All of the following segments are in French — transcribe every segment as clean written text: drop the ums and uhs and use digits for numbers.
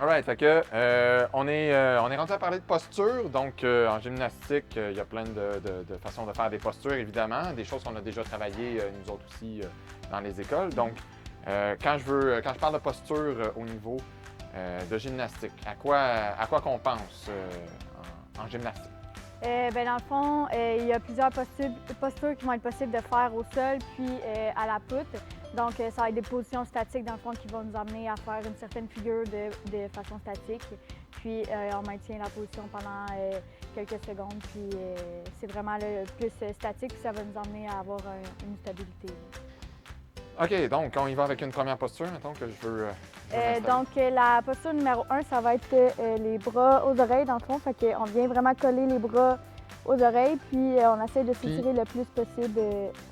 Alright, fait que on est rendu à parler de posture. Donc, en gymnastique, il y a plein de façons de faire des postures, évidemment. Des choses qu'on a déjà travaillées, nous autres aussi, dans les écoles. Donc, quand je parle de posture au niveau de gymnastique, à quoi qu'on pense en gymnastique? Dans le fond, il y a plusieurs postures qui vont être possibles de faire au sol puis à la poutre. Donc, ça va être des positions statiques, dans le fond, qui vont nous amener à faire une certaine figure de façon statique. Puis, on maintient la position pendant quelques secondes. Puis, c'est vraiment le plus statique, puis ça va nous amener à avoir une stabilité. OK, donc on y va avec une première posture, mettons, que je veux Donc, la posture numéro 1, ça va être les bras aux oreilles, dans le fond. Fait qu'on vient vraiment coller les bras aux oreilles, puis on essaie de s'étirer le plus possible.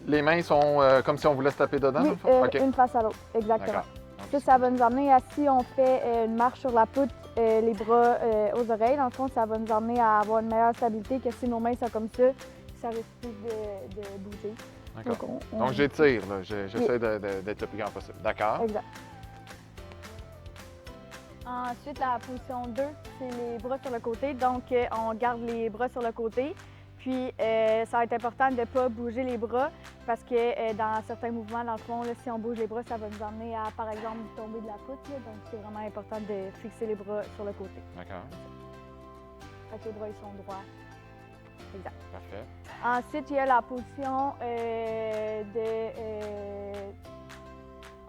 Les mains sont comme si on voulait se taper dedans? Oui, dans le fond? OK. une face à l'autre, exactement. Donc, Ça va nous amener à, si on fait une marche sur la poutre, les bras aux oreilles, dans le fond, ça va nous amener à avoir une meilleure stabilité que si nos mains sont comme ça risque plus de bouger. D'accord. Donc, j'étire, là. J'essaie d'être le plus grand possible. D'accord. Exact. Ensuite, la position 2, c'est les bras sur le côté. Donc, on garde les bras sur le côté. Puis, ça va être important de ne pas bouger les bras parce que dans certains mouvements, dans le fond, là, si on bouge les bras, ça va nous amener à, par exemple, tomber de la poutre. Là. Donc, c'est vraiment important de fixer les bras sur le côté. D'accord. Fait que les bras, ils sont droits. Exact. Parfait. Ensuite, il y a la position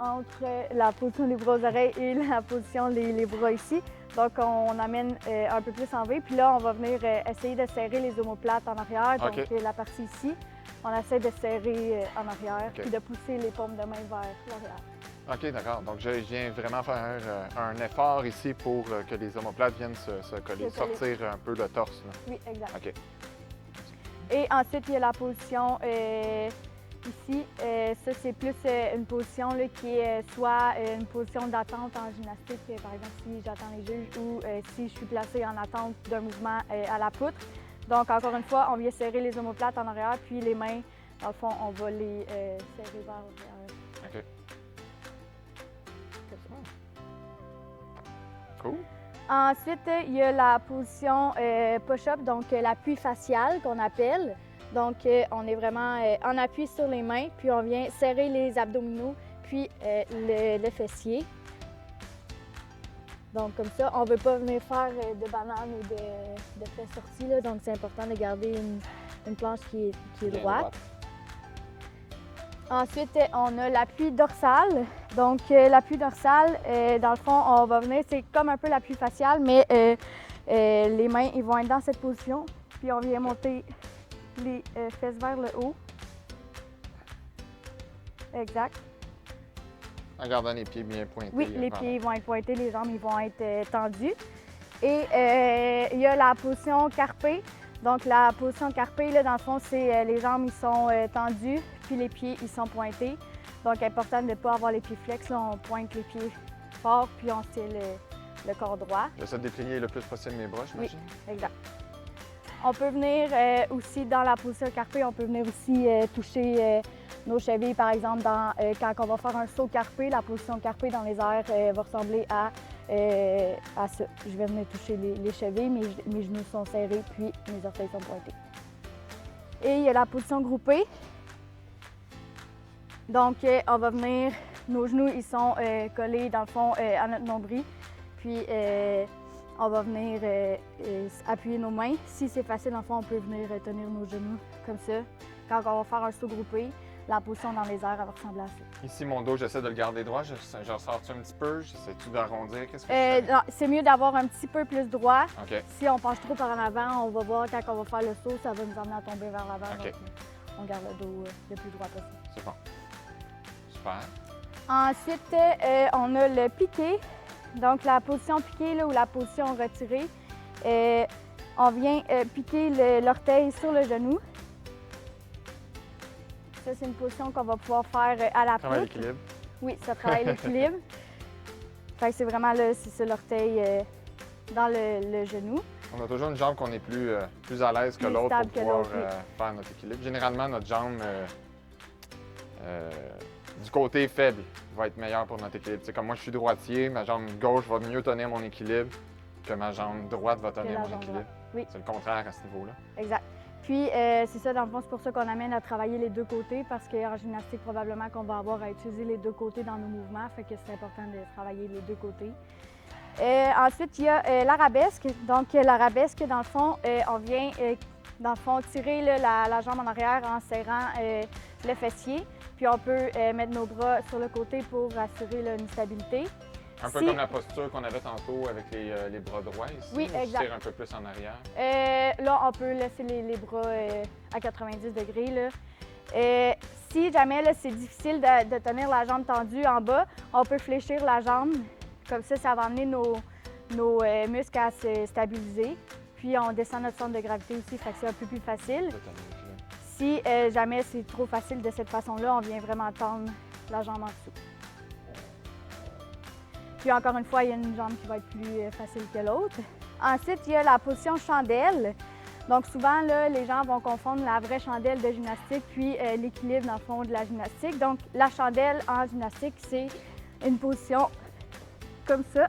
entre la position des bras aux oreilles et la position des bras ici. Donc, on amène un peu plus en V. Puis là, on va venir essayer de serrer les omoplates en arrière. OK. Donc, la partie ici, on essaie de serrer en arrière OK. puis de pousser les paumes de main vers l'arrière. OK, d'accord. Donc, je viens vraiment faire un effort ici pour que les omoplates viennent se coller, sortir un peu le torse. Là. Oui, exact. OK. Et ensuite, il y a la position ici. Ça, c'est plus une position là, qui est soit une position d'attente en gymnastique, par exemple si j'attends les juges ou si je suis placée en attente d'un mouvement à la poutre. Donc, encore une fois, on vient serrer les omoplates en arrière, puis les mains, dans le fond, on va les serrer vers l'arrière. OK. Cool. Ensuite, il y a la position push-up, donc l'appui facial qu'on appelle. Donc, on est vraiment en appui sur les mains, puis on vient serrer les abdominaux, puis le fessier. Donc, comme ça, on ne veut pas venir faire de banane ou de fesses sorties, là, donc c'est important de garder une planche qui est droite. Ensuite, on a l'appui dorsal. Donc, l'appui dorsal, dans le fond, on va venir, c'est comme un peu l'appui facial, mais les mains, ils vont être dans cette position. Puis, on vient monter les fesses vers le haut. Exact. En gardant les pieds bien pointés. Oui, les pieds vont être pointés, les jambes, ils vont être tendues. Et il y a la position carpée. Donc, la position carpée, là, dans le fond, c'est les jambes, ils sont tendues, puis les pieds, ils sont pointés. Donc, important de ne pas avoir les pieds flex. Là, on pointe les pieds fort, puis on tire le corps droit. J'essaie de déplier le plus possible mes bras, j'imagine. Oui, exact. On peut venir aussi, dans la position carpée, on peut venir aussi toucher nos chevilles, par exemple, quand on va faire un saut carpé, la position carpée dans les airs va ressembler à ça. Je vais venir toucher les chevilles, mes genoux sont serrés, puis mes orteils sont pointés. Et il y a la position groupée. Donc, on va venir, nos genoux, ils sont collés, dans le fond, à notre nombril. Puis, on va venir appuyer nos mains. Si c'est facile, dans le fond, on peut venir tenir nos genoux comme ça. Quand on va faire un saut groupé, la position dans les airs, elle va ressembler à ça. Ici, mon dos, j'essaie de le garder droit. Je ressors-tu un petit peu? J'essaie-tu d'arrondir? Qu'est-ce que je fais? Non, c'est mieux d'avoir un petit peu plus droit. OK. Si on penche trop par en avant, on va voir quand on va faire le saut, ça va nous amener à tomber vers l'avant. OK. Donc, on garde le dos le plus droit possible. C'est bon. Super. Ensuite, on a le piqué. Donc, la position piquée là, ou la position retirée. On vient piquer l'orteil sur le genou. Ça, c'est une position qu'on va pouvoir faire à la Travaille poutre. l'équilibre. Oui, ça travaille l'équilibre. Fait que c'est vraiment là, c'est ça l'orteil dans le genou. On a toujours une jambe qu'on est plus à l'aise que Plus l'autre pour stable que pouvoir l'autre, oui. faire notre équilibre. Généralement, notre jambe du côté faible va être meilleure pour notre équilibre. C'est comme moi, je suis droitier, ma jambe gauche va mieux tenir mon équilibre que ma jambe droite va tenir la mon jambe équilibre. droite. Oui. C'est le contraire à ce niveau-là. Exact. Puis, c'est ça, dans le fond, c'est pour ça qu'on amène à travailler les deux côtés, parce qu'en gymnastique, probablement qu'on va avoir à utiliser les deux côtés dans nos mouvements, fait que c'est important de travailler les deux côtés. Ensuite, il y a l'arabesque. Donc, l'arabesque, dans le fond, on vient, dans le fond, tirer là, la jambe en arrière en serrant le fessier, puis on peut mettre nos bras sur le côté pour assurer là, une stabilité. Un peu comme la posture qu'on avait tantôt avec les bras droits ici. Oui, exact. Je tire un peu plus en arrière. Là, on peut laisser les bras à 90 degrés. Là. Si jamais c'est difficile de tenir la jambe tendue en bas, on peut fléchir la jambe. Comme ça va amener nos muscles à se stabiliser. Puis on descend notre centre de gravité aussi, fait que c'est un peu plus facile. Si jamais c'est trop facile de cette façon-là, on vient vraiment tendre la jambe en dessous. Puis encore une fois, il y a une jambe qui va être plus facile que l'autre. Ensuite, il y a la position chandelle. Donc souvent, là, les gens vont confondre la vraie chandelle de gymnastique puis l'équilibre dans le fond de la gymnastique. Donc la chandelle en gymnastique, c'est une position comme ça.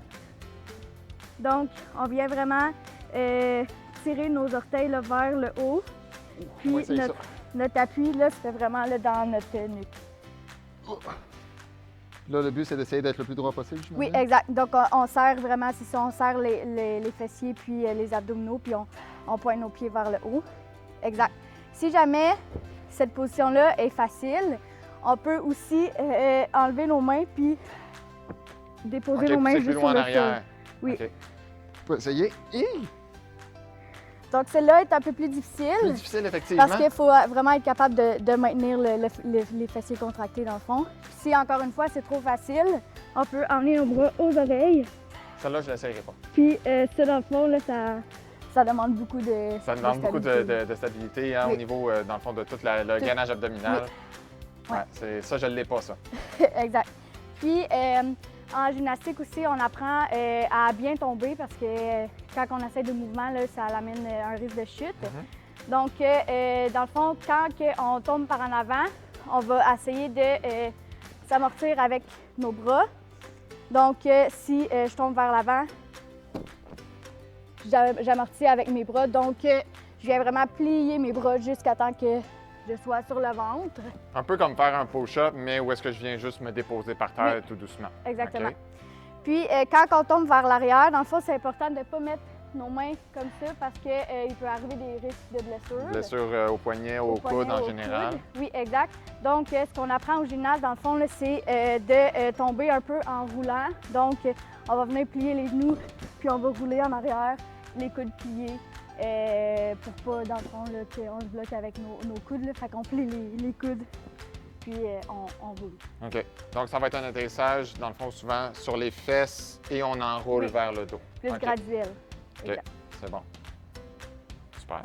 Donc, on vient vraiment tirer nos orteils là, vers le haut. Puis Oui, notre appui, là, c'est vraiment là, dans notre nuque. Là, le but, c'est d'essayer d'être le plus droit possible, je Oui, exact. Donc, on serre vraiment, c'est ça, on serre les fessiers puis les abdominaux, puis on pointe nos pieds vers le haut. Exact. Si jamais cette position-là est facile, on peut aussi enlever nos mains puis déposer nos mains plus juste loin sur en le sol. arrière. Oui. Okay. On peut essayer. Donc, celle-là est un peu plus difficile. Plus difficile, effectivement. Parce qu'il faut vraiment être capable de maintenir les fessiers contractés dans le fond. Si, encore une fois, c'est trop facile, on peut emmener nos bras aux oreilles. Celle-là, je ne l'essayerai pas. Puis, ça, dans le fond, là, ça demande beaucoup de Ça demande beaucoup stabilité. de stabilité hein, Oui. au niveau, dans le fond, de tout le gainage abdominal. Oui. Ouais, ça, je ne l'ai pas, ça. Exact. Puis, en gymnastique aussi, on apprend à bien tomber parce que quand on essaie de mouvement, là, ça amène un risque de chute. Donc, dans le fond, quand on tombe par en avant, on va essayer de s'amortir avec nos bras. Donc, si je tombe vers l'avant, j'amortis avec mes bras. Donc, je viens vraiment plier mes bras jusqu'à temps que je sois sur le ventre. Un peu comme faire un push-up, mais où est-ce que je viens juste me déposer par terre tout doucement. Exactement. OK. Puis, quand on tombe vers l'arrière, dans le fond, c'est important de ne pas mettre nos mains comme ça parce qu'il peut arriver des risques de blessures. Blessure au poignet, au poignet, coude en au général. coude. Oui, exact. Donc, ce qu'on apprend au gymnase, dans le fond, là, c'est de tomber un peu en roulant. Donc, on va venir plier les genoux, puis on va rouler en arrière, les coudes pliés, pour pas, dans le fond, là, qu'on se bloque avec nos coudes. Là. Fait qu'on plie les coudes, puis on roule. OK. Donc, ça va être un atterrissage, dans le fond, souvent sur les fesses et on enroule Oui. vers le dos. Plus OK. graduel. OK. Exact. C'est bon. Super.